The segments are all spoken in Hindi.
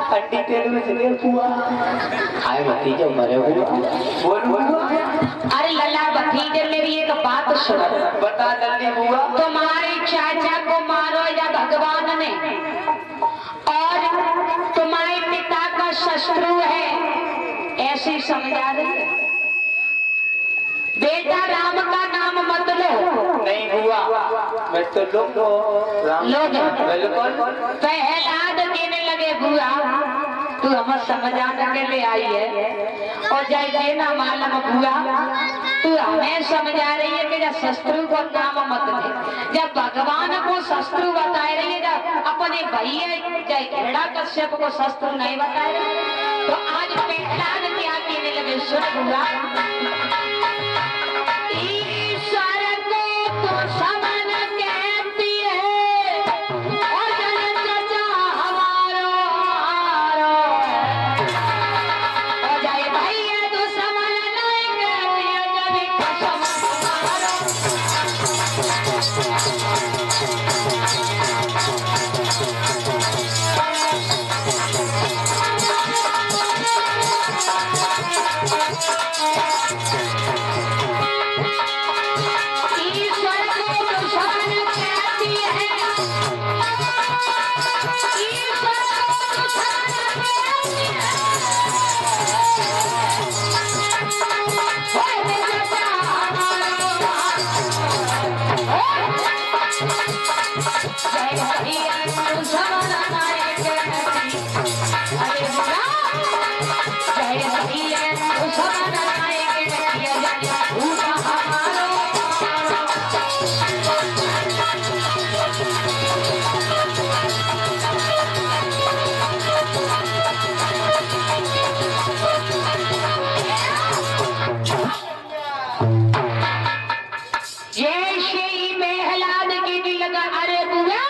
ठंडी तेल में चले बुआ आए भतीजे मरे बुआ बोल बुआ। अरे लल्ला भतीजे मेरी एक बात सुनो। बता जल्दी बुआ। तुम्हारे चाचा को मारो या भगवान ने, और तुम्हारे पिता का शत्रु है ऐसे समझा रही है। बेटा राम का नाम मत लो। नहीं बुआ मैं तो लोग बिल्कुल पहलाद देने लगे बुआ तू हमें समझाने के लिए आई है, और जैसे ना मालूम बुआ तू हमें समझा रही है कि जब शत्रु को नाम मत दे, जब भगवान को शत्रु बता रही है, जब अपने भैया जय हिरण्याकश्यप को शत्रु नहीं बता रही, तो आज पहलाद क्या कहने लगे सुन बुआ। ईश्वर को तो समन कहती है और जन चचा हमारो हारो है, और जाए भैया तो समन नहीं कहती है जब कसम हमारो। ईश्वर को दुश्मन कहती है, ईश्वर को दुश्मन कहती है, और जैसा जय भैया दुश्मन नहीं कहती, अरे बुरा जय भैया दुश्मन नहीं कहती है भूखा हमारो। जैसे ही प्रहलाद की दिल का अरे बुआ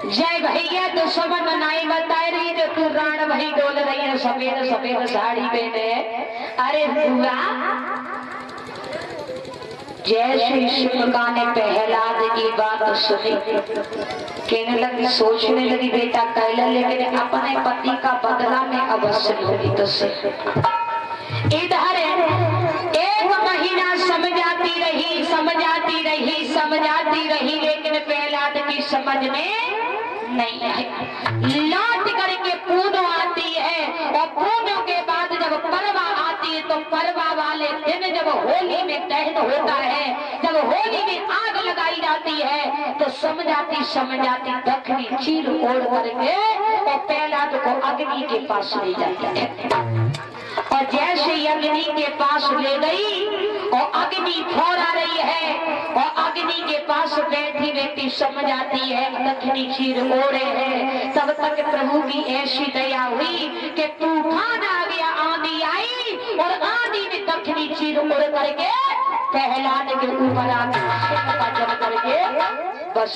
जय भैया दुश्मन नहीं बता रही तो तू राण भाई डोल रही है सफेद सफेद साड़ी पहने। अरे बुआ जैसे शिवका ने प्रहलाद की बात सुनी कहने लगी सोचने लगी बेटा कैला लेकिन अपने पति का बदला में अवश्य लूंगी तो इधर एक महीना समझाती रही लेकिन प्रहलाद की समझ में नहीं आई। लौट करके पूर्व आती है और पूर्व के बाद जब परवा आती है तो परवा वाले दिन जब होली में दहन होता है, जब होली में आग लगाई जाती है तो समझाती दक्षिणी चीर ओढ़ करके और प्रहलाद को अग्नि के पास ले जाती है। और जैसे अग्नि के पास ले गई और अग्नि फौरा रही है और अग्नि के पास बैठी समझाती है दक्षिणी चीर ओढ़े है, तब तक प्रभु की ऐसी दया हुई कि तूफान आ गया, आंधी आई और आंधी में दक्षिणी चीर ओढ़ करके प्रहलाद के ऊपर आकर सिंह का जल करके बस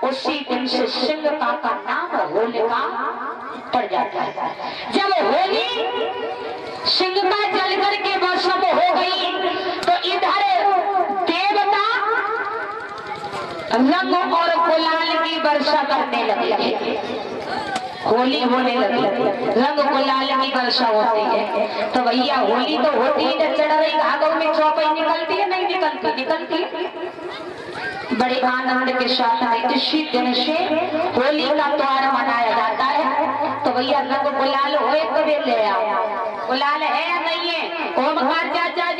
उसी दिन से सिंह का नाम होलिका पड़ जाता है। जब होली सिंह का जल करके भस्म हो गई तो इधर देवता रंग और गुलाल की वर्षा करने लगे। होली होने लगी, रंग गुलाल की वर्षा होती है। तो भैया होली तो होती है, चढ़ रही घाघों में चौपाई निकलती है नहीं निकलती बड़े आनंद के साथ इसी दिन से होली का त्योहार मनाया जाता है। तो भैया रंग गुलाल होए तो ले आओ, गुलाल है या नहीं है? ओमकार चाचा